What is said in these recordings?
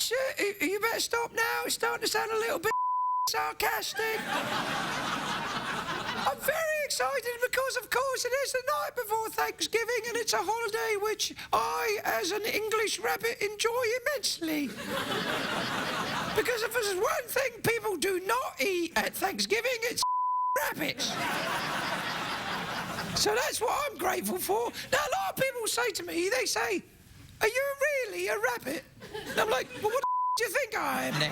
much? You better stop now. It's starting to sound a little bit sarcastic. I'm very excited because, of course, it is the night before Thanksgiving and it's a holiday which I, as an English rabbit, enjoy immensely. Because if there's one thing people do not eat at Thanksgiving, it's rabbits. So that's what I'm grateful for. Now, a lot of people say to me, they say, "Are you really a rabbit?" And I'm like, "Well, what do you think I am then?"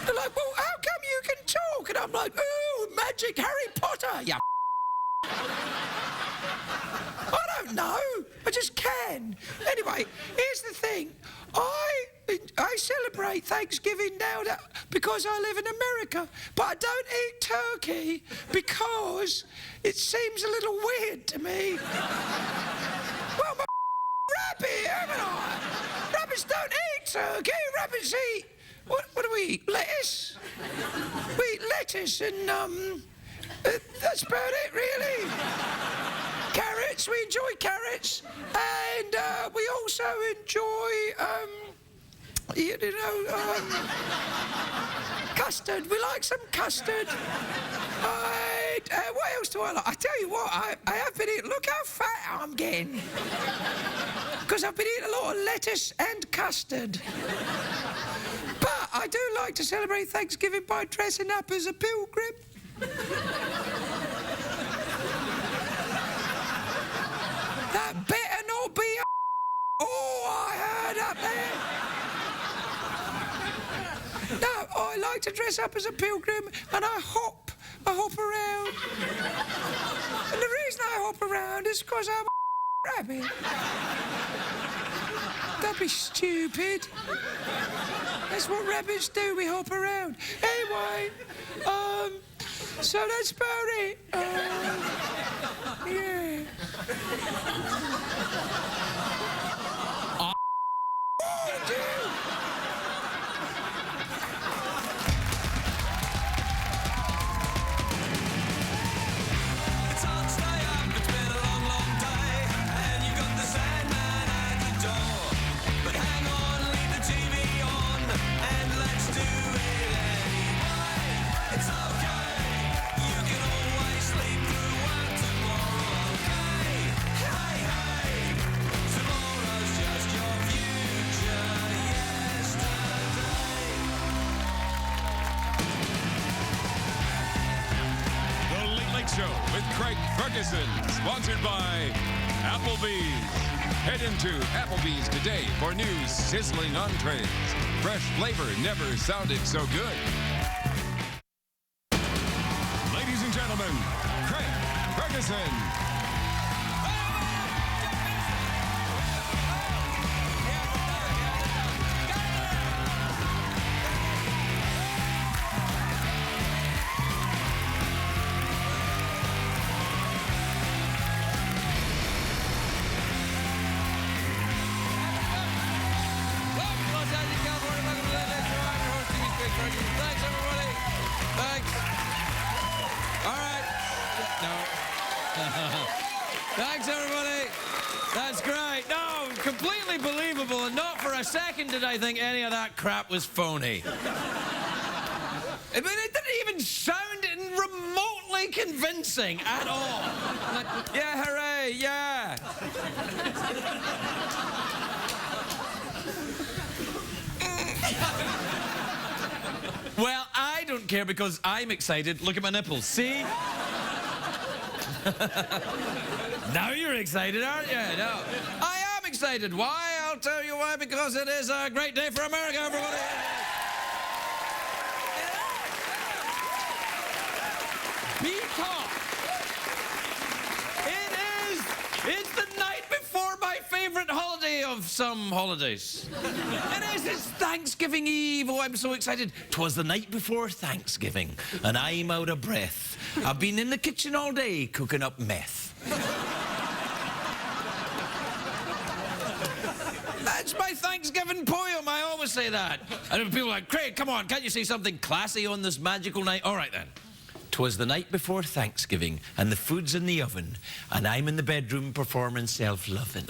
They're like, "Well, how come you can talk?" And I'm like, "Oh, magic Harry Potter, you I don't know. I just can." Anyway, here's the thing. I celebrate Thanksgiving now because I live in America, but I don't eat turkey because it seems a little weird to me. Well, I'm a rabbit, haven't I? Rabbits don't eat turkey. Rabbits eat... What do we eat? Lettuce? We eat lettuce and, that's about it, really. Carrots, we enjoy carrots. And, we also enjoy, custard. We like some custard. What else do I like? I tell you what, I have been eating... Look how fat I'm getting. Because I've been eating a lot of lettuce and custard. But I do like to celebrate Thanksgiving by dressing up as a pilgrim. That better not be a... Oh, I heard up there. No, I like to dress up as a pilgrim and I hop around. And the reason I hop around is because I'm a rabbit. Don't be stupid. That's what rabbits do, we hop around. Anyway, so that's about it. Yeah. Ferguson, sponsored by Applebee's. Head into Applebee's today for new sizzling entrees. Fresh flavor never sounded so good. Ladies and gentlemen, Craig Ferguson. Thanks, everybody. Thanks. All right. No. Thanks, everybody. That's great. No, completely believable, and not for a second did I think any of that crap was phony. I mean, it didn't even sound remotely convincing at all. Like, yeah, hooray, yeah. Well, I don't care because I'm excited. Look at my nipples. See? Now you're excited, aren't you? No. I am excited. Why? I'll tell you why. Because it is a great day for America, everybody. Because it's the night before my favorite holiday of some holidays. It's Thanksgiving Eve. Oh, I'm so excited. 'Twas the night before Thanksgiving, and I'm out of breath. I've been in the kitchen all day cooking up meth. That's my Thanksgiving poem. I always say that. And people are like, Craig, come on, can't you say something classy on this magical night? All right, then. 'Twas the night before Thanksgiving, and the food's in the oven, and I'm in the bedroom performing self-loving.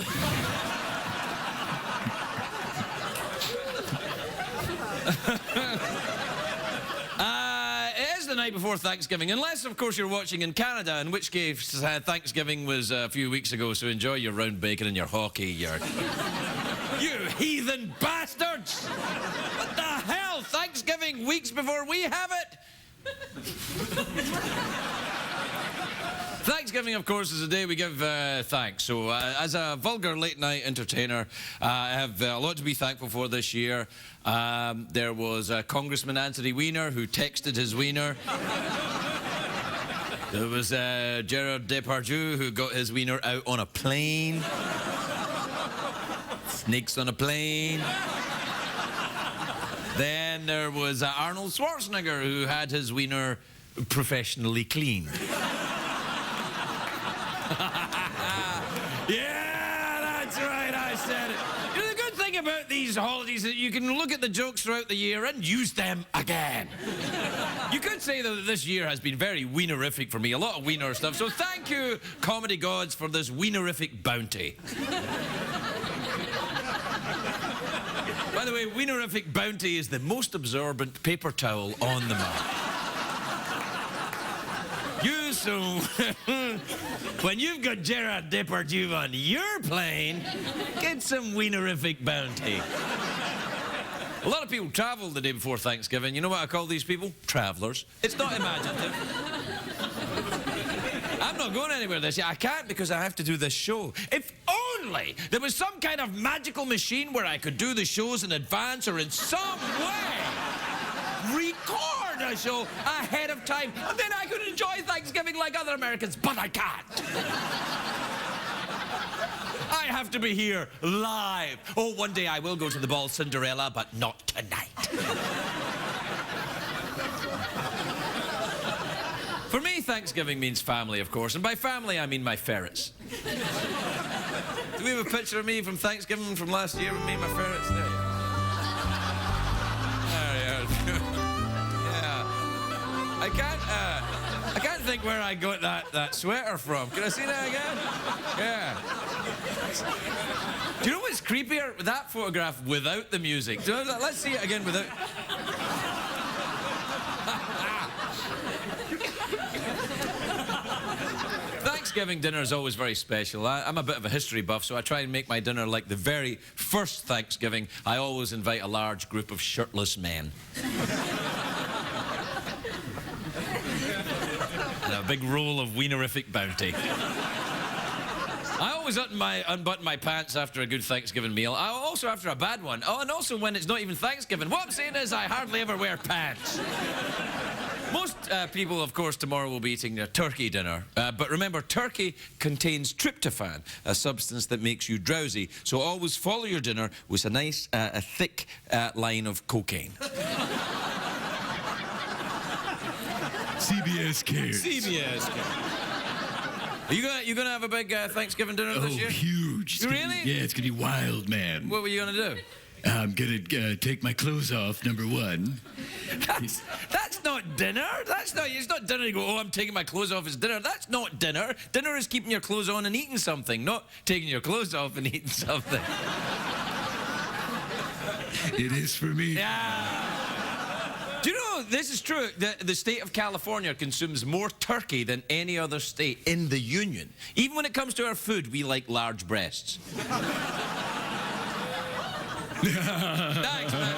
It is the night before Thanksgiving, unless, of course, you're watching in Canada, in which case Thanksgiving was a few weeks ago, so enjoy your round bacon and your hockey, you heathen bastards! What the hell? Thanksgiving weeks before we have it? Thanksgiving, of course, is a day we give thanks. So, as a vulgar late-night entertainer, I have a lot to be thankful for this year. There was Congressman Anthony Weiner, who texted his wiener. There was Gerard Depardieu, who got his wiener out on a plane. Snakes on a plane. Then there was Arnold Schwarzenegger, who had his wiener professionally cleaned. Yeah, that's right, I said it. You know, the good thing about these holidays is that you can look at the jokes throughout the year and use them again. You could say, though, that this year has been very wienerific for me, a lot of wiener stuff, so thank you, comedy gods, for this wienerific bounty. By the way, wienerific bounty is the most absorbent paper towel on the market. When you've got Gerard Depardieu on your plane, get some wienerific bounty. A lot of people travel the day before Thanksgiving. You know what I call these people? Travellers. It's not imaginative. I'm not going anywhere this year. I can't because I have to do this show. If only there was some kind of magical machine where I could do the shows in advance or in some way record a show ahead of time, and then I could enjoy Thanksgiving like other Americans, but I can't. I have to be here live. Oh, one day I will go to the ball Cinderella, but not tonight. For me, Thanksgiving means family, of course, and by family I mean my ferrets. Do we have a picture of me from Thanksgiving from last year with me and my ferrets? There you are. I can't think where I got that sweater from. Can I see that again? Yeah. Do you know what's creepier? That photograph without the music. Let's see it again without... Thanksgiving dinner is always very special. I'm a bit of a history buff, so I try and make my dinner like the very first Thanksgiving. I always invite a large group of shirtless men. And a big roll of wienerific bounty. I always unbutton my pants after a good Thanksgiving meal. Also after a bad one. Oh, and also when it's not even Thanksgiving. What I'm saying is I hardly ever wear pants. Most people, of course, tomorrow will be eating a turkey dinner. But remember, turkey contains tryptophan, a substance that makes you drowsy. So always follow your dinner with a nice, a thick line of cocaine. CBS cares. CBS cares. Are you gonna have a big Thanksgiving dinner this year? Oh, huge. Really? Yeah, it's gonna be wild, man. What were you gonna do? I'm gonna take my clothes off, number one. That's not dinner. It's not dinner. You go, oh, I'm taking my clothes off. It's dinner. That's not dinner. Dinner is keeping your clothes on and eating something, not taking your clothes off and eating something. It is for me. Yeah. Do you know, this is true, the state of California consumes more turkey than any other state in the Union. Even when it comes to our food, we like large breasts. Thanks, man.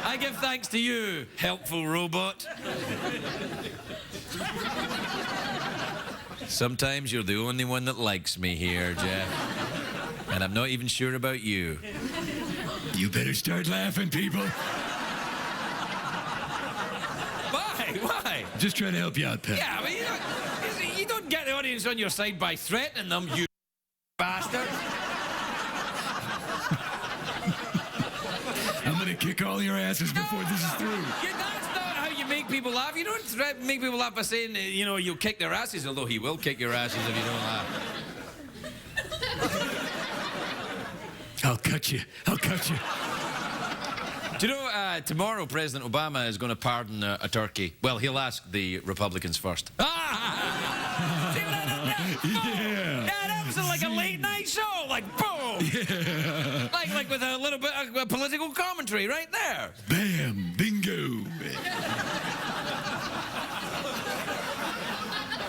I give thanks to you, helpful robot. Sometimes you're the only one that likes me here, Jeff. And I'm not even sure about you. You better start laughing, people. Why? Just trying to help you out, pal. Yeah, I mean, you don't get the audience on your side by threatening them, you bastard. I'm gonna kick all your asses before this is through. That's not how you make people laugh. You don't make people laugh by saying, you know, you'll kick their asses, although he will kick your asses if you don't laugh. I'll cut you. I'll cut you. Do you know, tomorrow President Obama is going to pardon a turkey. Well, he'll ask the Republicans first. See what I done there? Yeah. Yeah, that is it like a late night show? Like, boom! Yeah. Like with a little bit of political commentary right there. Bam! Bingo!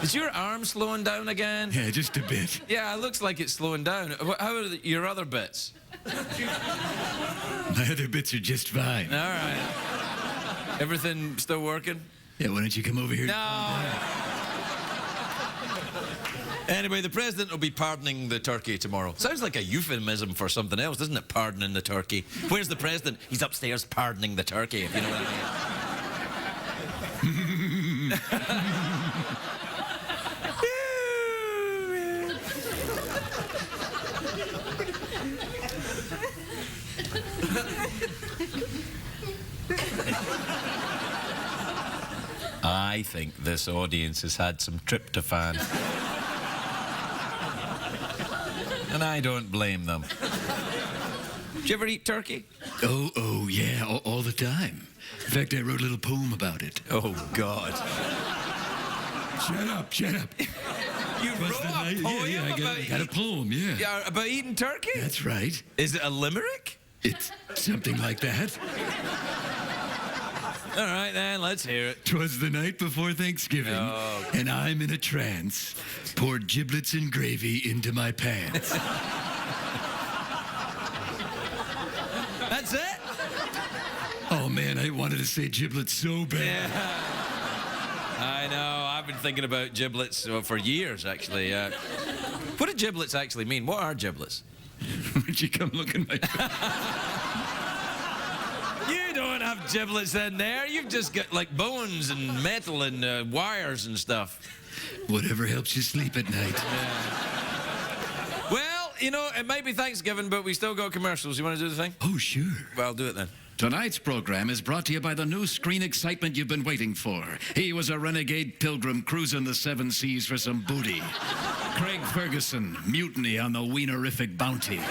Is your arm slowing down again? Yeah, just a bit. Yeah, it looks like it's slowing down. How are your other bits? My other bits are just fine. All right. Everything still working? Yeah, why don't you come over here? No. Anyway, the president will be pardoning the turkey tomorrow. Sounds like a euphemism for something else, doesn't it? Pardoning the turkey. Where's the president? He's upstairs pardoning the turkey, if you know what I mean. I think this audience has had some tryptophan. And I don't blame them. Did you ever eat turkey? Oh, yeah, all the time. In fact, I wrote a little poem about it. Oh, God. Shut up. You wrote a poem yeah, I got a poem, yeah. Yeah, about eating turkey? That's right. Is it a limerick? It's something like that. All right, then, let's hear it. 'Twas the night before Thanksgiving, Oh. and I'm in a trance. Poured giblets and gravy into my pants. That's it? Oh, man, I wanted to say giblets so bad. Yeah. I know. I've been thinking about giblets for years, actually. What do giblets actually mean? What are giblets? Would you come look in my face? You don't have giblets in there. You've just got like bones and metal and wires and stuff. Whatever helps you sleep at night. Well, you know, it might be Thanksgiving, but we still got commercials. You want to do the thing? Oh, sure. Well, I'll do it then. Tonight's program is brought to you by the new screen excitement you've been waiting for. He was a renegade pilgrim cruising the seven seas for some booty. Craig Ferguson, mutiny on the wienerific Bounty.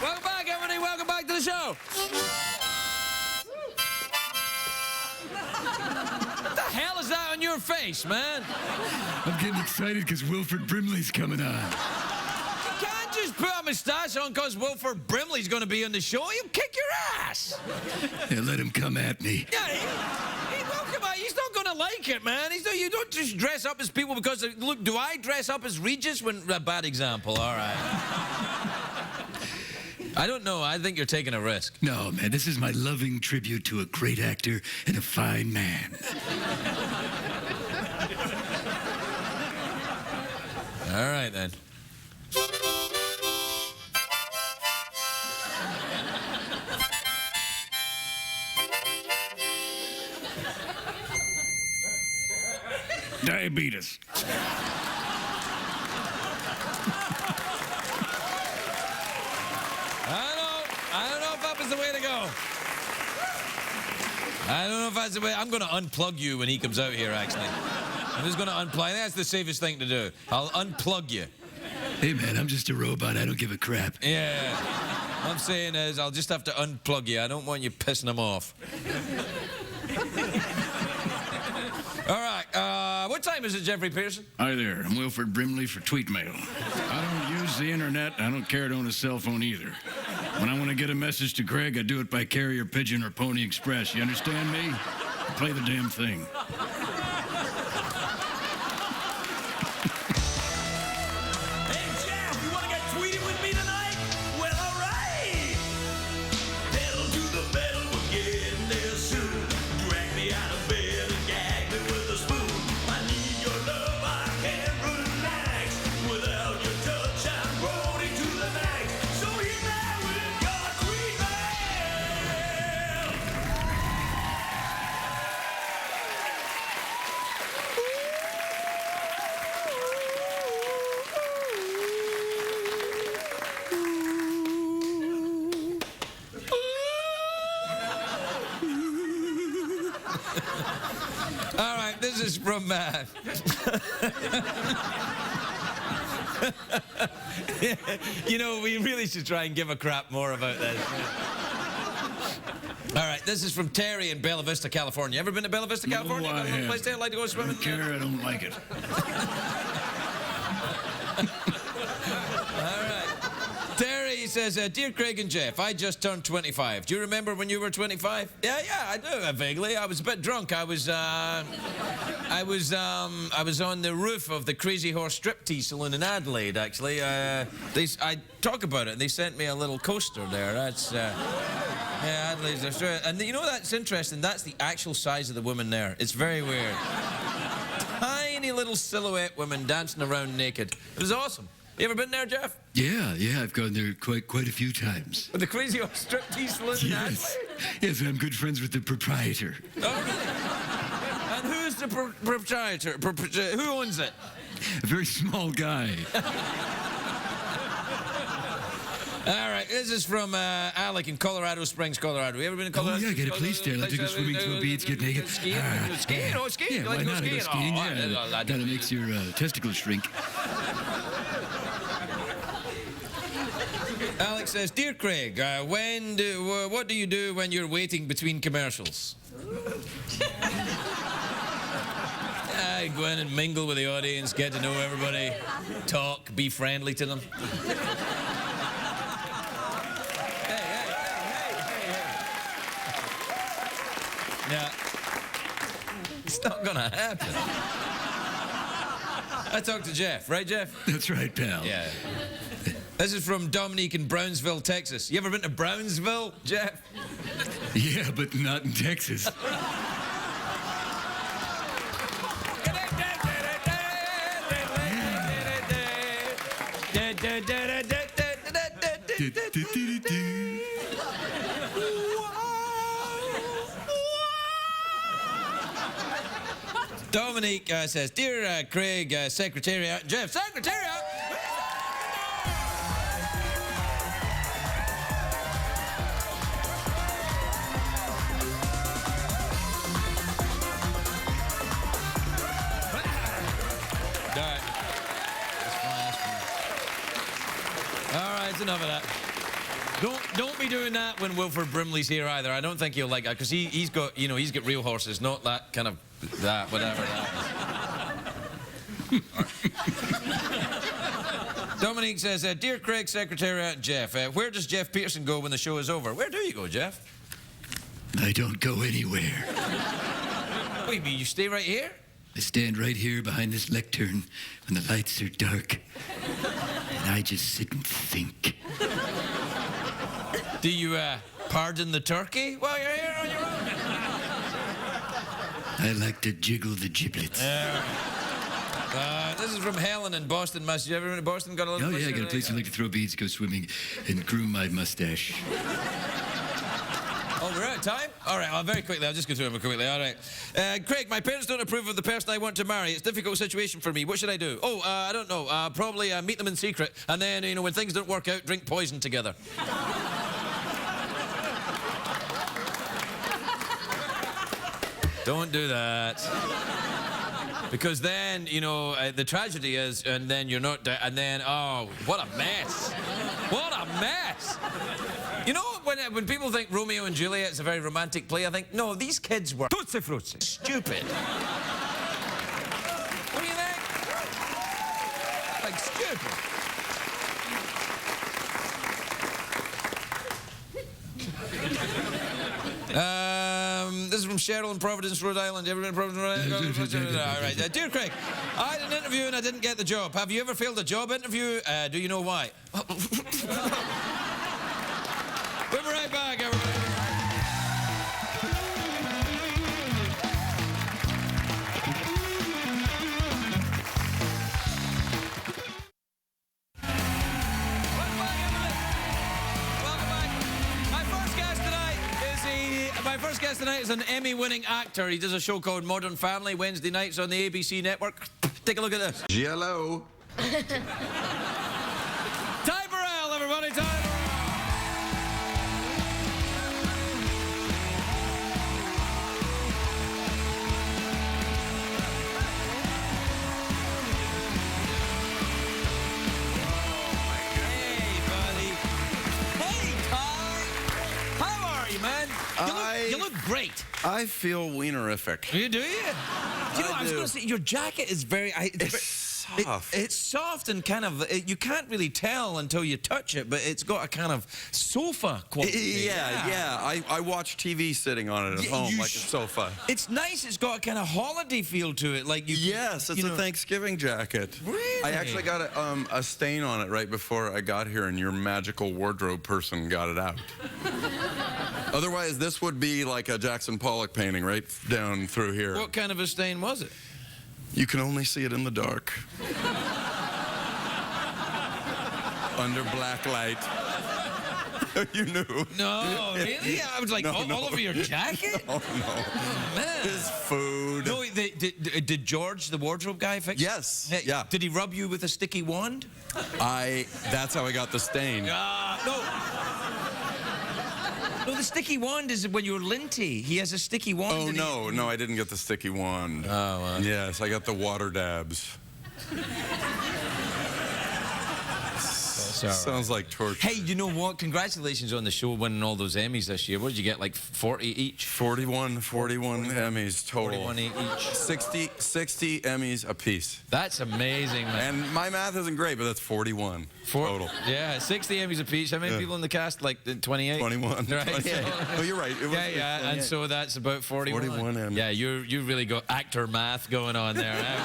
Welcome back, everybody. Welcome back to the show. What the hell is that on your face, man? I'm getting excited because Wilford Brimley's coming on. You can't just put a moustache on because Wilford Brimley's going to be on the show. He'll kick your ass. Yeah, let him come at me. Yeah, he will come out. He's not going to like it, man. You don't just dress up as people because, look, do I dress up as Regis? A bad example, all right. I don't know. I think you're taking a risk. No, man, this is my loving tribute to a great actor and a fine man. All right, then. Diabetes. I don't know if that was the way to go. I don't know if that's the way. I'm going to unplug you when he comes out here, actually. I'm just going to unplug. I think that's the safest thing to do. I'll unplug you. Hey, man, I'm just a robot. I don't give a crap. Yeah. What I'm saying is I'll just have to unplug you. I don't want you pissing him off. All right. What time is it, Jeffrey Pearson? Hi there, I'm Wilford Brimley for Tweetmail. I don't use the internet. I don't care to own a cell phone either. When I want to get a message to Greg, I do it by carrier pigeon or Pony Express. You understand me? Play the damn thing. Hey, Jeff, you want to get tweeted with me tonight? Well, all right. Pedal to the metal, we're getting there soon. Drag me out of bed and gag me with a spoon. I need your love, I can't relax. Without your touch, I'm rolling to the max. So hit me with your tweet mail. right, this is from... You know, we really should try and give a crap more about this. All right, this is from Terry in Bella Vista, California. Ever been to Bella Vista, California? No, I haven't. Place there? I'd like to go swimming? I don't care, I don't like it. Terry says, Dear Craig and Jeff, I just turned 25. Do you remember when you were 25? Yeah, I do, vaguely. I was a bit drunk. I was on the roof of the Crazy Horse striptease saloon in Adelaide, actually. I talk about it, and they sent me a little coaster there. That's, yeah, Adelaide's Australia. And you know, that's interesting. That's the actual size of the woman there. It's very weird. Tiny little silhouette women dancing around naked. It was awesome. You ever been there, Jeff? Yeah, I've gone there quite a few times. With the Crazy Horse striptease saloon in Adelaide? Yes, I'm good friends with the proprietor. Oh, really? And who's the proprietor? Who owns it? A very small guy. All right, this is from Alec in Colorado Springs, Colorado. You ever been to Colorado? Oh, yeah, get a place there. Like to go swimming, throw beads, get naked. Skiing? Skiing? Oh, skiing. Yeah, You why like to go not? I go skiing? skiing, Oh, yeah. That makes your testicles shrink. Alex says, Dear Craig, what do you do when you're waiting between commercials? I go in and mingle with the audience, get to know everybody, talk, be friendly to them. Hey. Yeah. It's not gonna happen. I talked to Jeff, right, Jeff? That's right, pal. Yeah. This is from Dominique in Brownsville, Texas. You ever been to Brownsville, Jeff? Yeah, but not in Texas. Dominique says, Dear Craig, Secretariat, Jeff, Secretariat! That's enough of that. Don't be doing that when Wilford Brimley's here either. I don't think he'll like that, because he's got real horses, not that kind of that, whatever that is. Dominique says, Dear Craig, Secretariat, Jeff, where does Jeff Peterson go when the show is over? Where do you go, Jeff? I don't go anywhere. What do you mean, you stay right here? I stand right here behind this lectern when the lights are dark. And I just sit and think. Do you pardon the turkey while you're here on your own? I like to jiggle the giblets. This is from Helen in Boston, Massachusetts. You ever been to Boston? Got a little Oh, yeah, I got a place I like to throw beads, go swimming, and groom my mustache. Oh, we're out of time? All right, well, very quickly. I'll just go through them quickly. All right. Craig, my parents don't approve of the person I want to marry. It's a difficult situation for me. What should I do? Oh, I don't know. Probably meet them in secret. And then, you know, when things don't work out, drink poison together. Don't do that. Because then, you know, the tragedy is, and then you're not, and then, oh, what a mess. What a mess. You know, when people think Romeo and Juliet is a very romantic play, I think, no, these kids were Tootsie Fruitsie. Stupid. What do you think? Like, stupid. This is from Cheryl in Providence, Rhode Island. You ever been to Providence, Rhode Island? All right. Dear Craig, I had an interview and I didn't get the job. Have you ever failed a job interview? Do you know why? We'll be right back, everybody. My first guest tonight is an Emmy-winning actor. He does a show called Modern Family, Wednesday nights on the ABC network. Take a look at this. Jello. Ty Burrell, everybody. Ty Burrell. great. I feel wienerific. You do, you? Do you know, I was going to say, your jacket is very... Soft. It's soft and kind of... you can't really tell until you touch it, but it's got a kind of sofa quality. Yeah. I watch TV sitting on it at home like a sofa. It's nice. It's got a kind of holiday feel to it. Like Yes, it's a Thanksgiving jacket. Really? I actually got a stain on it right before I got here, and your magical wardrobe person got it out. Otherwise, this would be like a Jackson Pollock painting right down through here. What kind of a stain was it? You can only see it in the dark. Under black light. You knew. No, really? I was like, all over your jacket? Oh, no. Man. His food. No, did George, the wardrobe guy, fix it? Yes. Yeah. Did he rub you with a sticky wand? That's how I got the stain. No. No, the sticky wand is when you're linty. He has a sticky wand. Oh, no, I didn't get the sticky wand. Oh, well. Yes, I got the water dabs. Sounds like torture. Hey, you know what? Congratulations on the show winning all those Emmys this year. What did you get, like 40 each? 41 Emmys total. 41 each. 60 Emmys apiece. That's amazing, man. And my math isn't great, but that's 41 total. Yeah, 60 Emmys apiece. How many people in the cast? Like 28? 21. Right. 28. Oh, you're right. It was, Yeah, and so that's about 41. 41 Emmys. Yeah, you really got actor math going on there.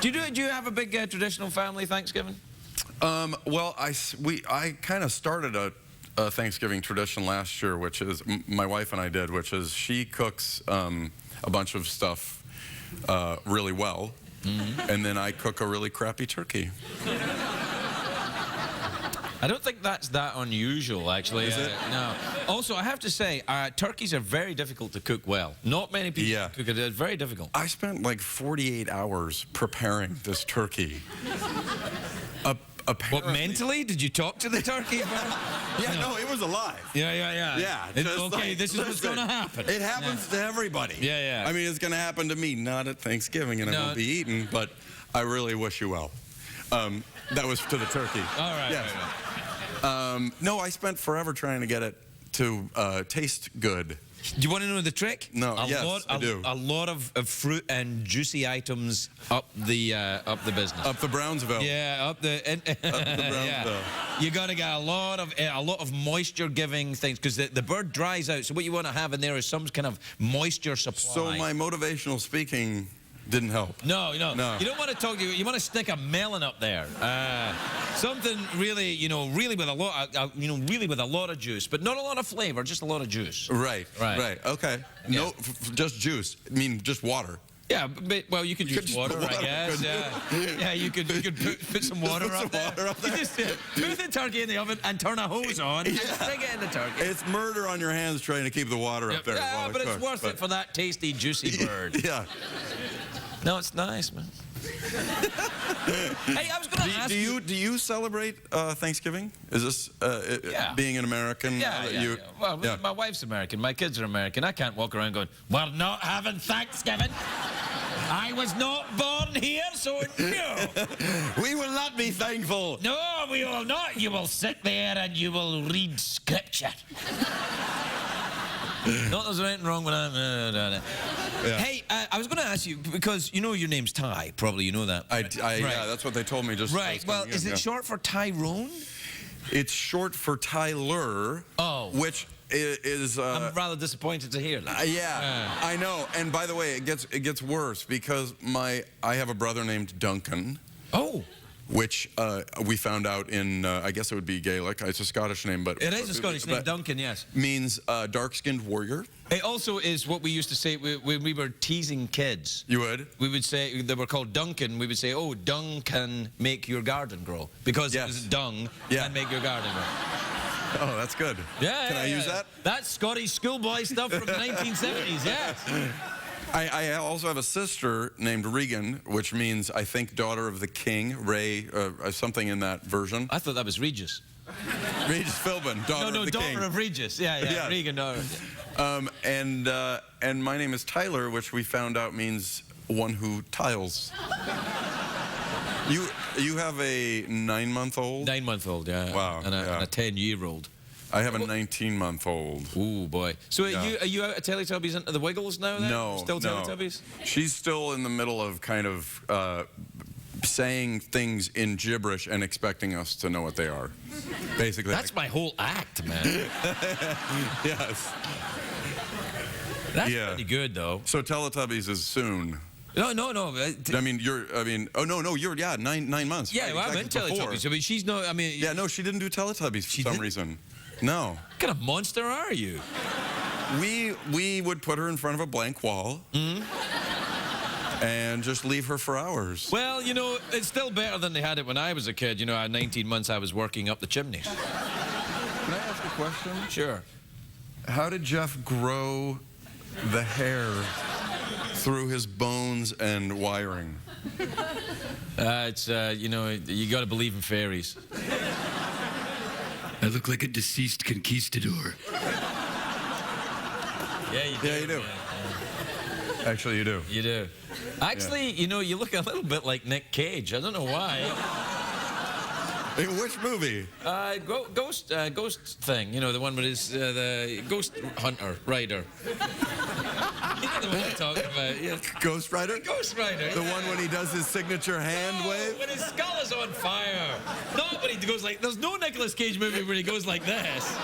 Do you have a big traditional family Thanksgiving? Well, I kind of started a Thanksgiving tradition last year, which is my wife and I did, which is she cooks a bunch of stuff really well, and then I cook a really crappy turkey. I don't think that's that unusual, actually. Is it? No. Also, I have to say, turkeys are very difficult to cook well. Not many people cook it. It's very difficult. I spent like 48 hours preparing this turkey. What, mentally? Did you talk to the turkey? Yeah, no, it was alive. Yeah. Yeah. Okay, this is what's going to happen. It happens to everybody. Yeah. I mean, it's going to happen to me, not at Thanksgiving, and I won't be eating, but I really wish you well. That was to the turkey. All right. Yes. Right. No, I spent forever trying to get it to taste good. Do you want to know the trick? No, I do. A lot of fruit and juicy items up the business. Up the Brownsville. Yeah, up the Brownsville. yeah. You got to get a lot of moisture-giving things because the bird dries out. So what you want to have in there is some kind of moisture supply. So my motivational speaking didn't help. No. You don't want to talk to you. You want to stick a melon up there. Something really, really with a lot, really with a lot of juice, but not a lot of flavor, just a lot of juice. Right. Okay. Yeah. No, just juice. I mean, just water. Yeah, but, well, you could use water, I guess. Yeah, you could put some water up there. You just put the turkey in the oven and turn a hose on and stick it in the turkey. It's murder on your hands trying to keep the water up there. Yeah, but it's worth it for that tasty, juicy bird. Yeah. No, it's nice, man. Hey, I was going to ask you... Do you celebrate Thanksgiving? Is this being an American? Yeah. Well, my wife's American. My kids are American. I can't walk around going, we're not having Thanksgiving. I was not born here, so no. We will not be thankful. No, we will not. You will sit there and you will read scripture. Not there's anything wrong with that. Yeah. Hey, I was going to ask you, because you know your name's Ty, probably you know that. Right. Yeah, that's what they told me just Right, well, is it short for Tyrone? It's short for Tyler, which is... I'm rather disappointed to hear that. I know, and by the way, it gets worse, because I have a brother named Duncan. Oh. Which we found out in, I guess it would be Gaelic. It's a Scottish name, but... It is a Scottish name, Duncan, yes. Means dark-skinned warrior. It also is what we used to say when we were teasing kids. You would? We would say, they were called Duncan, we would say, oh, dung can make your garden grow. Because it was dung can make your garden grow. Oh, that's good. Yeah, Can I use that? That's Scottish schoolboy stuff from the 1970s, yes. I also have a sister named Regan, which means, I think, daughter of the king, Ray, something in that version. I thought that was Regis. Regis Philbin, daughter of the king. No, daughter of Regis. Yeah. Regan, daughter. And my name is Tyler, which we found out means one who tiles. You have a 9-month-old? 9-month-old, yeah. Wow. And a 10-year-old. I have a 19-month-old. Ooh, boy. So Yeah. are you out of Teletubbies into the Wiggles now then? No, Still no. Teletubbies? She's still in the middle of kind of saying things in gibberish and expecting us to know what they are. Basically. That's my whole act, man. Yes. That's Yeah. pretty good, though. So Teletubbies is soon. No. I mean, oh, no, you're, 9 months. Yeah, right, well, I'm in exactly, before. Teletubbies. I mean, she's no, I mean... Yeah, no, she didn't do Teletubbies for some didn't? reason. No. What kind of monster are you? We would put her in front of a blank wall and just leave her for hours. Well, you know, it's still better than they had it when I was a kid. You know, at 19 months, I was working up the chimneys. Can I ask a question? Sure. How did Jeff grow the hair through his bones and wiring? You know, you got to believe in fairies. I look like a deceased conquistador. Yeah, you do. Yeah, you do. man. Actually, you do. You do. Actually, you know, you look a little bit like Nick Cage. I don't know why. In which movie? Ghost thing. You know, the one with his the ghost hunter rider. You know the one I'm talking about. Yeah. Ghost Rider? Ghost Rider. The yeah. one when he does his signature hand No, wave? when his skull is on fire. Not when he goes like. There's no Nicolas Cage movie where he goes like this.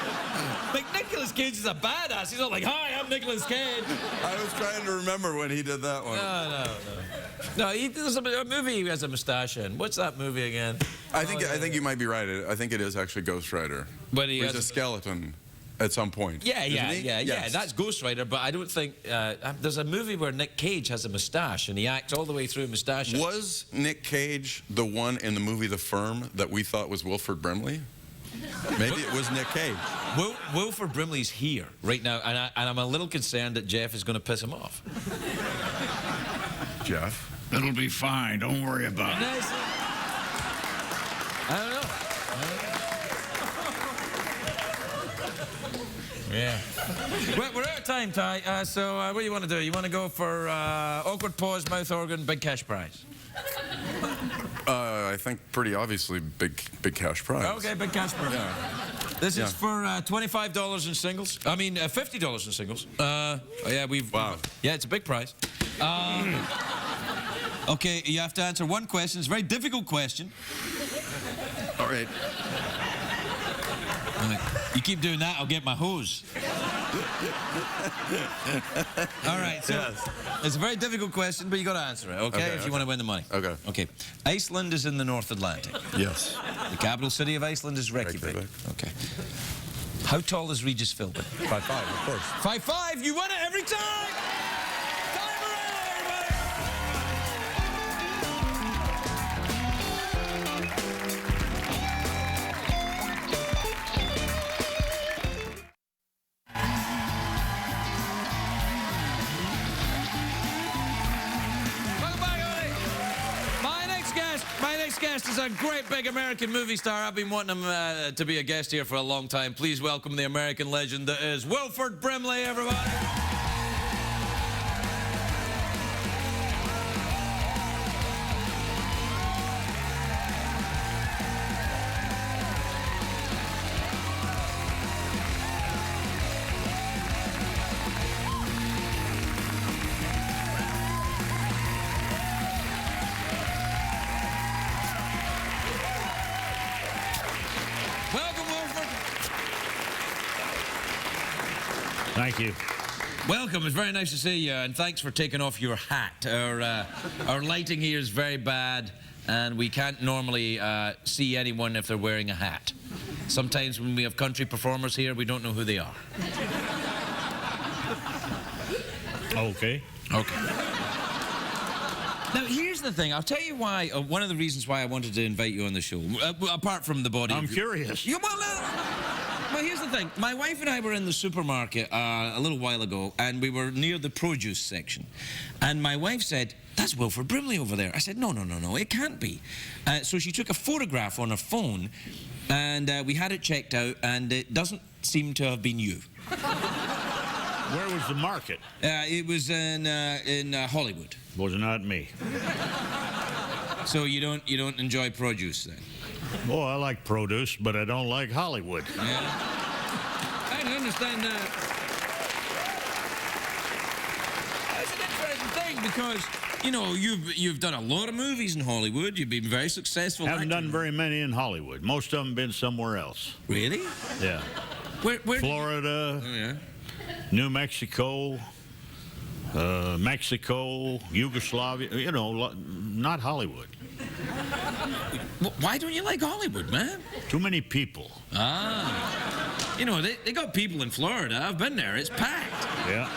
Like Nicolas Cage is a badass. He's not like, "Hi, I'm Nicolas Cage." I was trying to remember when he did that one. No. There's a movie he has a mustache in. What's that movie again? I think you might be right. I think it is actually Ghost Rider. But he He's has a skeleton at some point. Yeah. Yes. That's Ghost Rider, but I don't think there's a movie where Nick Cage has a mustache and he acts all the way through mustache. Was Nick Cage the one in the movie The Firm that we thought was Wilford Brimley? Maybe it was Nick Cage. Wilford Brimley's here right now, and I'm a little concerned that Jeff is going to piss him off. Jeff? It'll be fine. Don't worry about it. I don't know. Yeah. We're out of time, Ty. So what do you want to do? You want to go for awkward pause, mouth organ, big cash prize? I think pretty obviously big cash prize. Okay, big cash prize. Yeah. This is for $25 in singles. I mean, $50 in singles. Wow. Yeah, it's a big prize. Okay, you have to answer one question. It's a very difficult question. All right. You keep doing that, I'll get my hose. All right, so it's a very difficult question, but you got to answer it, okay? If you want to win the money. Okay. Okay. Iceland is in the North Atlantic. Yes. The capital city of Iceland is Reykjavik. Reykjavik. Okay. How tall is Regis Philbin? 5'5", of course. 5'5", you win it every time! Ty Burrell, everybody! Welcome back, everybody. My next guest is a great big American movie star. I've been wanting him to be a guest here for a long time. Please welcome the American legend that is Wilford Brimley, everybody. Welcome, Wilford. Thank you. Welcome. It's very nice to see you, and thanks for taking off your hat. Our lighting here is very bad, and we can't normally see anyone if they're wearing a hat. Sometimes when we have country performers here, we don't know who they are. Okay. Okay. Now, here's the thing. I'll tell you why. One of the reasons why I wanted to invite you on the show, apart from the body. I'm curious. Yeah, well, here's the thing. My wife and I were in the supermarket a little while ago, and we were near the produce section. And my wife said, "That's Wilford Brimley over there." I said, "No, it can't be." So she took a photograph on her phone, and we had it checked out, and it doesn't seem to have been you. Where was the market? It was in Hollywood. Was not me. So you don't enjoy produce then? Oh, I like produce, but I don't like Hollywood. Yeah. I can understand that. It's an interesting thing because, you know, you've done a lot of movies in Hollywood. You've been very successful. Haven't done very many in Hollywood. Most of them been somewhere else. Really? Yeah. Where Florida, Oh, yeah. New Mexico, Mexico, Yugoslavia, you know, not Hollywood. Why don't you like Hollywood, man? Too many people. Ah. You know, they got people in Florida. I've been there. It's packed. Yeah.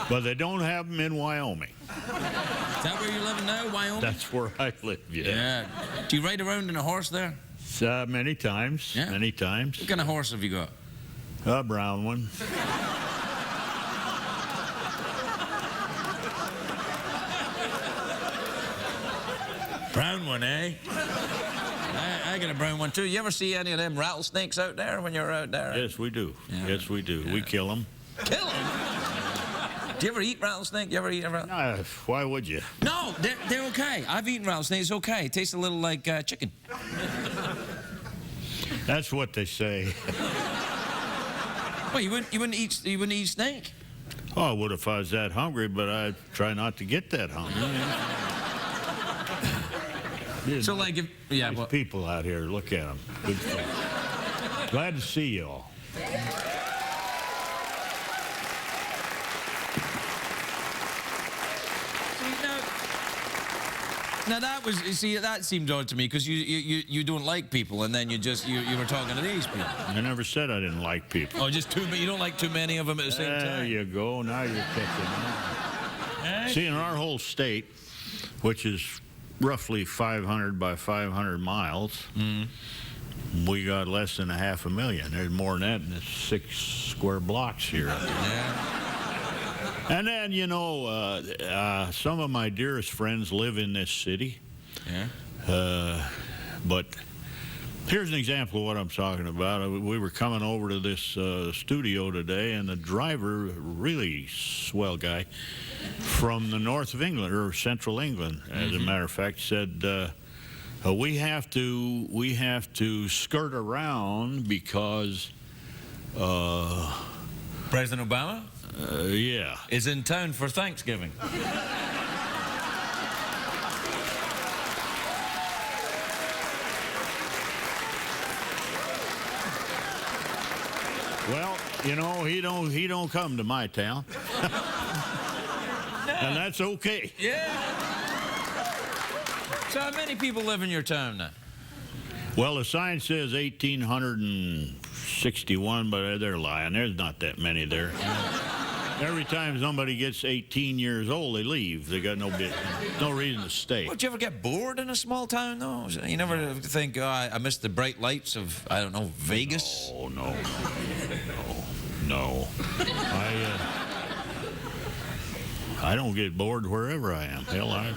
But they don't have them in Wyoming. Is that where you're living now, Wyoming? That's where I live, yeah. Yeah. Do you ride around in a horse there? Many times, Yeah. many times. What kind of horse have you got? A brown one. Brown one, eh? I got a brown one, too. You ever see any of them rattlesnakes out there when you're out there? Yes, we do. Yeah. Yes, we do. We kill them. Kill them? Do you ever eat rattlesnake? You ever eat a rattlesnake? Why would you? No, they're okay. I've eaten rattlesnake. It's okay. It tastes a little like chicken. That's what they say. Well, you wouldn't eat snake? Oh, I would if I was that hungry, but I try not to get that hungry. So, like, Nice people out here. Look at them. Good folks. Glad to see you all. Now that seemed odd to me because you don't like people, and then you were talking to these people. I never said I didn't like people. Oh, just you don't like too many of them at the same time. There you go. Now you're catching on. Eh? See, in our whole state, which is roughly 500 by 500 miles, we got less than 500,000. There's more than that in the 6 square blocks here. Yeah. And then, you know, some of my dearest friends live in this city. Yeah. But here's an example of what I'm talking about. We were coming over to this studio today, and the driver, really swell guy, from the north of England, or central England, as a matter of fact, said, we have to skirt around because... President Obama? Yeah. Is in town for Thanksgiving. Well, you know, he don't come to my town. And that's okay. Yeah. So how many people live in your town now? Well, the sign says 1,861, but they're lying. There's not that many there. Every time somebody gets 18 years old, they leave. They got no reason to stay. Would you ever get bored in a small town, though? You never think, oh, I missed the bright lights of, I don't know, Vegas? No. I don't get bored wherever I am. Hell, I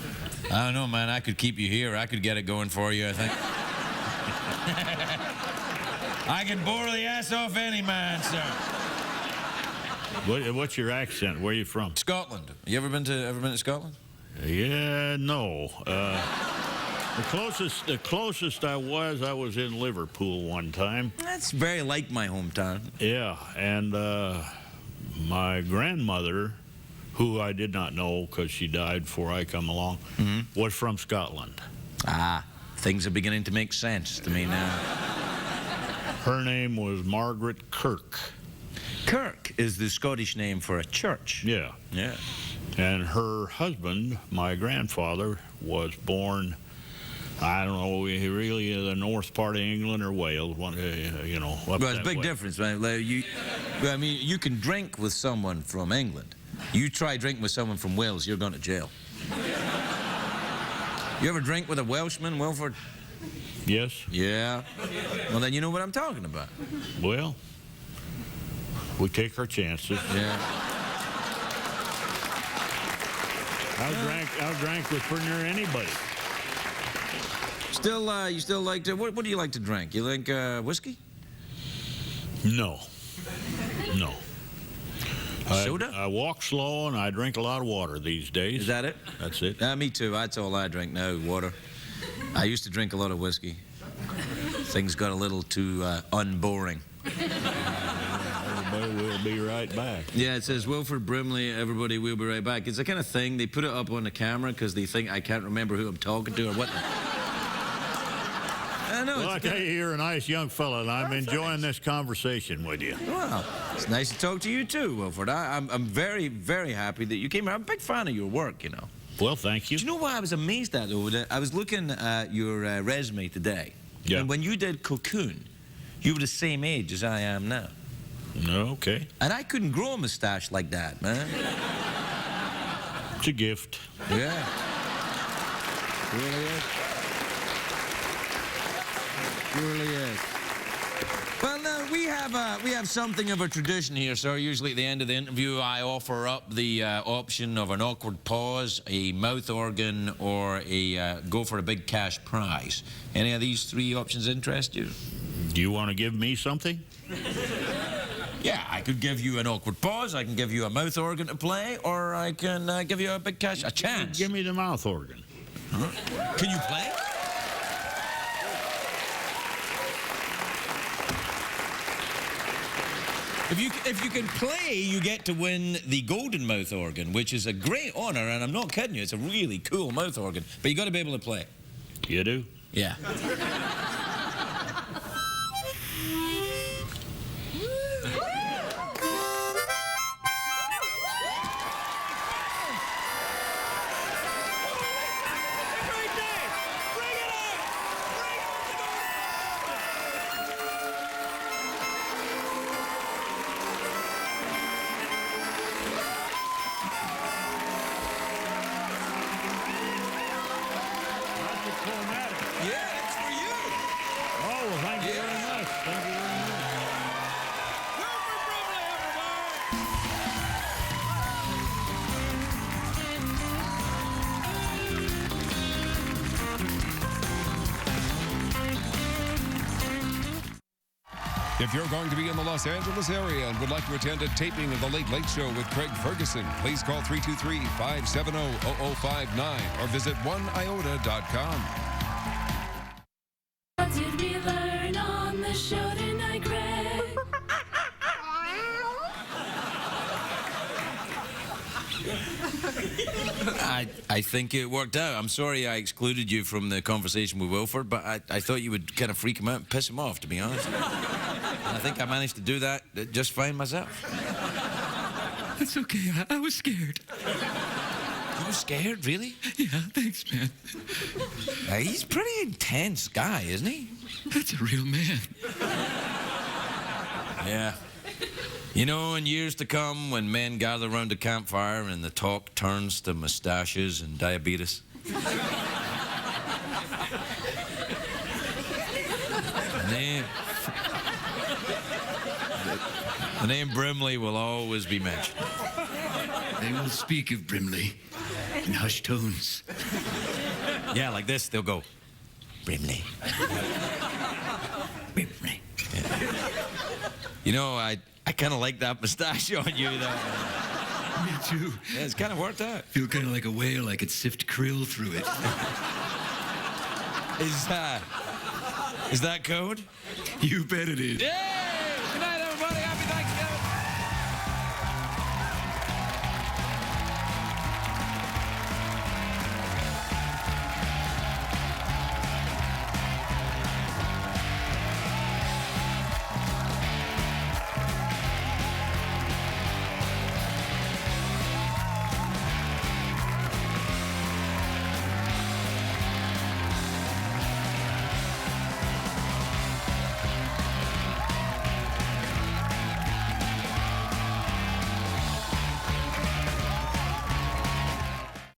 don't know, man. I could keep you here. I could get it going for you, I think. I can bore the ass off any man, sir. What's your accent? Where are you from? Scotland. You ever been to Scotland? Yeah, no. The closest I was in Liverpool one time. That's very like my hometown. Yeah, and my grandmother, who I did not know because she died before I come along, was from Scotland. Ah, things are beginning to make sense to me now. Her name was Margaret Kirk. Kirk is the Scottish name for a church. Yeah. Yeah. And her husband, my grandfather, was born, I don't know, really the north part of England or Wales, you know. Well, there's a big difference, man. You can drink with someone from England. You try drinking with someone from Wales, you're going to jail. You ever drink with a Welshman, Wilford? Yes. Yeah. Well, then you know what I'm talking about. Well, we take our chances. Yeah. I've drank with pretty near anybody. You still like to, what do you like to drink? You like whiskey? No. Soda? I walk slow and I drink a lot of water these days. Is that it? That's it. Me too. That's all I drink now, water. I used to drink a lot of whiskey. Things got a little too unboring. everybody. We'll be right back. Yeah, it says, Wilford Brimley, everybody, we'll be right back. It's the kind of thing, they put it up on the camera because they think I can't remember who I'm talking to or what. I know. Well, I tell you, you're a nice young fella, and I'm enjoying this conversation with you. Well, it's nice to talk to you too, Wilford. I'm very, very happy that you came here. I'm a big fan of your work, you know. Well, thank you. Do you know what I was amazed at, though? I was looking at your resume today. Yeah. And when you did Cocoon, you were the same age as I am now. Okay. And I couldn't grow a mustache like that, man. It's a gift. Yeah. Really is. Really is. Well, now, we have something of a tradition here, sir. Usually at the end of the interview, I offer up the option of an awkward pause, a mouth organ, or a go for a big cash prize. Any of these three options interest you? Do you want to give me something? Yeah, I could give you an awkward pause, I can give you a mouth organ to play, or I can give you a big cash, a chance. Give me the mouth organ. Huh? Can you play? If you can play, you get to win the golden mouth organ, which is a great honor, and I'm not kidding you, it's a really cool mouth organ, but you got to be able to play. You do? Yeah. Yeah, it's for you. Oh, well, thank you very much. Thank you very much. Wilford Brimley, everybody. If you're going to be in the Los Angeles area and would like to attend a taping of The Late Late Show with Craig Ferguson, please call 323-570-0059 or visit oneiota.com. What did we learn on the show tonight, Craig? I think it worked out. I'm sorry I excluded you from the conversation with Wilford, but I thought you would kind of freak him out and piss him off, to be honest. And I think I managed to do that just fine myself. That's okay. I was scared. You were scared, really? Yeah, thanks, man. He's a pretty intense guy, isn't he? That's a real man. Yeah. You know, in years to come, when men gather around a campfire and the talk turns to mustaches and diabetes. The name Brimley will always be mentioned. They will speak of Brimley in hushed tones. Yeah, like this, they'll go, Brimley. Brimley. Yeah. You know, I kind of like that mustache on you, though. Me too. Yeah, it's kind of worked out. Feel kind of like a whale. I could sift krill through it. Is that code? You bet it is. Yeah!